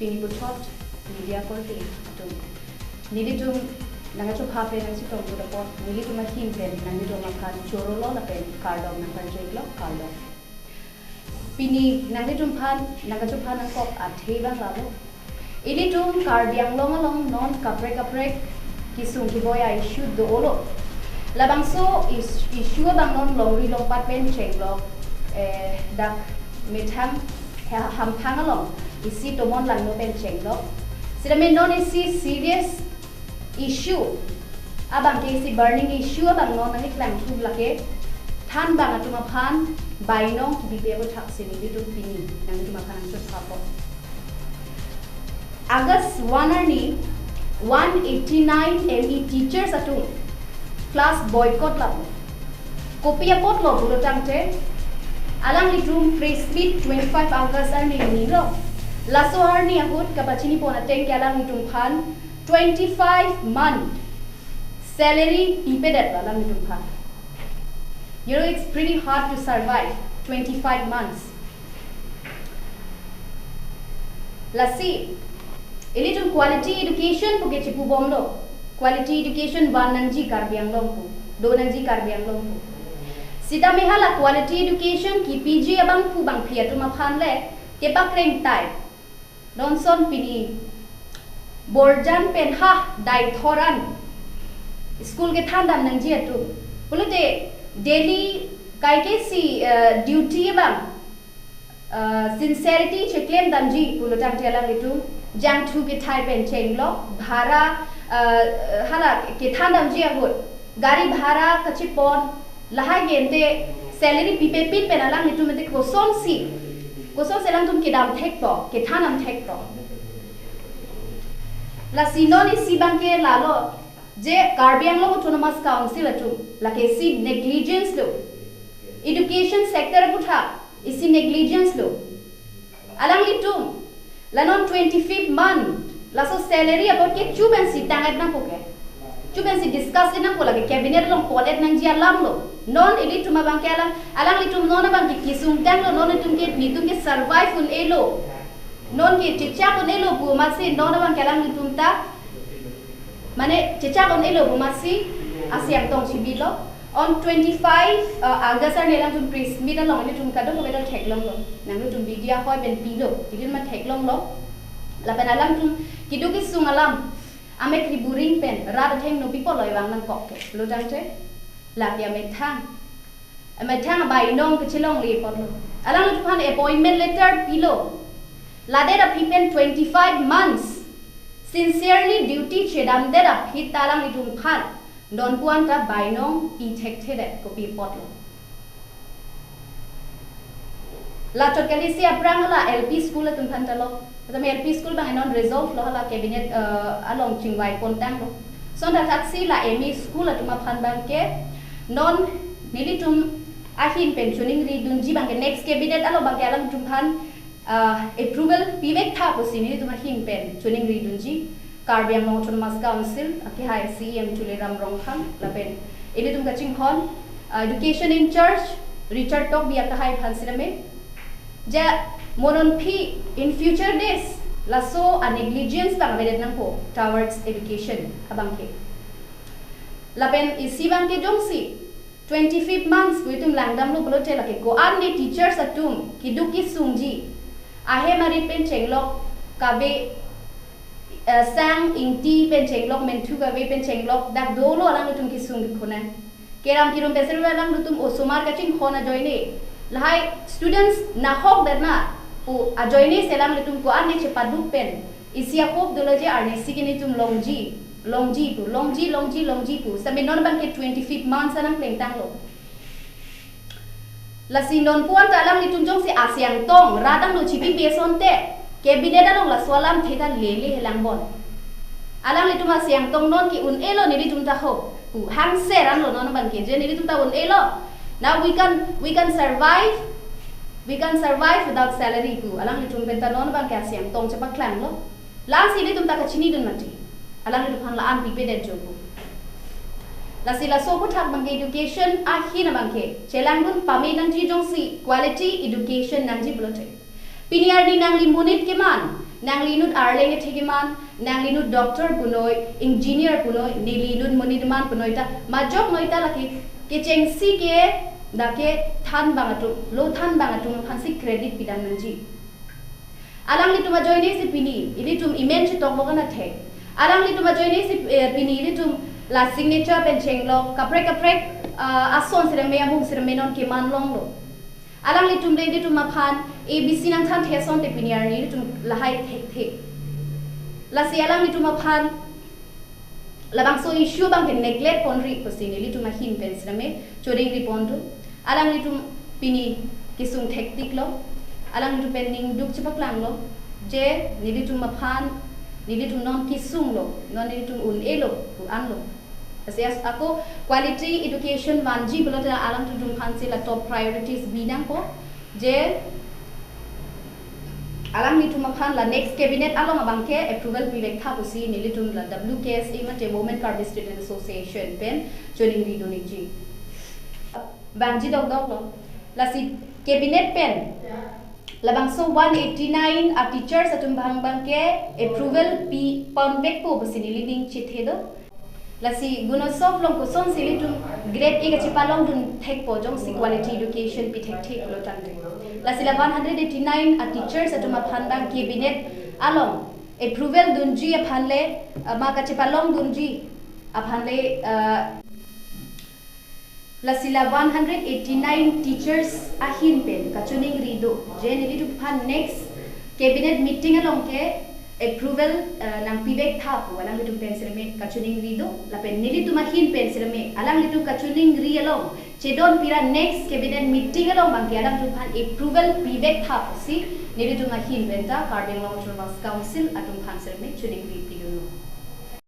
pini butot media korti atum nili tum nanga chu phape nang si tom buda pot nili tum him pen nang tum kan chorolo la pen cardom nang kan jeklo cardom pini nang tum phan nanga chu phan kop athe bang lalo ili tum karbiang long non kapre kisung ki boy I shoot the olo labang so is issue bang non longri long pat pen cheklo dak mitham ham thangalong isi tomon lang no pen cheklo sida men non isi serious issue abang ke isi burning issue abang non nang klang thu lake than bang atuma phan bainong ki bibe bo thak sini di tum pini nang atuma phan ang chot phapo August 1 arni 189 ME teachers atum class boycott lab kopia pot lo bulo tangte alang litum free speed 25 August arni nilo laso arni ahut kapachini pona teng alang litum phan 25 month salary pipedat alang litum phan you know it's pretty hard to survive 25 months lasi ilitum quality education puke chipu bomlo quality education one nangji karbiang longpu do nangji karbiang longpu sida mehala quality education ki pg abang pu bang phia tuma phan le ke pakreng tai nonson pini borjan pen ha dai thoran school ke thandam nangji atu pulute daily kai ke si duty bang sincerity cheklem damji pulutang tela litum jang thu ke thai pen chenglo bhara hala ke thandam ji ahut gari bhara kachipon lahai gente salary pipe pin pen alang litum te koson selang tum ke dam thek po ke thanam thek po la sinon isi bangke lalo je karbiang lo autonomous council atum la ke si negligence lo education sector putha isi negligence lo alang litum lanon 25th month laso salary about ke chuben si tangat na poke chuben si discuss na ko lagi cabinet long polet nang jia lam lo non ili tuma bangke alang litum non bang ki kisung tang lo non tum ke ni tum ke survive un elo non ke chicha un elo bu masi non bang alang litum ta mane chicha un elo bu masi asyang tong chibi lo on 25 August ar nelang tum press meet along ni tum kadong ko bedal thek long lo nang tum media khoi ben pi lo tidin ma thek long lo la pen alam tum kidu ki sung alam ame kriburing pen ra theng no people loi wang nang kok ke lo dang che la ya me thang bai nong ke chilong li pot lo alam tum phan appointment letter pi lo la de da pipen 25 months sincerely duty chedam de da phit talang ni tum phan don puan ta bainong pi thek thede ko pi pot lo la chot kali si aprang la LP school tum phan ta lo ta LP school bang non resolve lo la cabinet along chingwai kontang lo so da taxi la ME school tum phan bang ke non nili tum ahin pensioning ri dun ji bang ke next cabinet alo bang ke alang tum phan approval pivek tha ko sini tum ahin pensioning ri dun ji Karbiang Autonomous Council aki hai CM Chuleram Rongkham lapen ini tum kaching hon education in charge Richard Tok biya ka hai phansirame ja monon phi in future days laso a negligence bang bedet nang po towards education abang ke lapen isi bang ke jongsi 25 months buitum langdam lo bolo tela ke ko anni teachers atum kiduki sungji ahe mari pen chenglok kabe sang ingti pen chenglok men thu ga ve pen chenglok dak dolo alang lutum ki sung khona keram kirum beser alang lutum osomar kaching khona joine lahai students na hok dana pu a joine selang lutum ko ane che padu pen isia hok doloje arne sikini tum longji pu sami non bang ke 25 months anang pleng tang lo la sinon puan ta alang litum jong si asyang tong radang lo chipi beson te cabinet along la swalam theta lele helang bon alang litum asyang tong non ki un elo ni litum ta ho pu hang se ran lo non ban ke je ni litum ta un elo now we can survive without salary pu alang litum benta non ban ke asyang tong che paklang lo lang si litum ta ka chini dun mati alang litum han la an pi pe den jobu la sila so ko thak bang education a hina bang ke chelang dun pame nang ji jong si quality education nang ji blote Piniar di nang limunit keman nang linut arleng thigiman nang linut doctor punoi engineer punoi nilinut monidman punoi ta majok noita laki ke chengsi ke dake than bangatu lo than bangatu phansi credit pidan nanji alang litu ma joine si pini ili tum image tok bogana the alang litu ma joine si pini ili tum la signature pen chenglo kaprek ason sirame amung sirame non ke man long lo alang litum de tu maphan abc nang than theson te piniar ni litum lahai the la si alang litum maphan labang so issue bang ke neglect ponri posini litum hin pen sirame choring ri pondu alang litum pini kisung hektik lo alang litum pending duk chipak lang lo je ni litum maphan ni litum non kisung lo non ni litum un elo an lo Asias aku quality education manji boleh tidak alam tu jumpan sila top priorities bidang ko je alam ni tu makan la next cabinet along abang ke approval pilek tha pusi nili tu la WKSA mate Women Carbon Student Association pen joining di doniji banji dog lo la si cabinet pen la bang so 189 a teachers atum bang ke approval pi ponbek po pusi nili ding chithe do lasi gunosov long ko son silitum grade e gachi palong dun thek po jong si quality education pi thek lo tan lasi la 189 a teachers atuma phan bang cabinet along approval dun ji aphan le ma gachi palong dun ji aphan le lasi la 189 teachers ahin pen kachuning rido generally to phan next cabinet meeting along ke approval nang pibek tha po alang litum pencil me kachuning rido la pen nili tumahin pencil me alang litum kachuning ri along chedon pira next cabinet meeting along bangki alang tu phan approval pibek tha si nili tumahin benta cardinal council atum phan sel me chuning ri piduno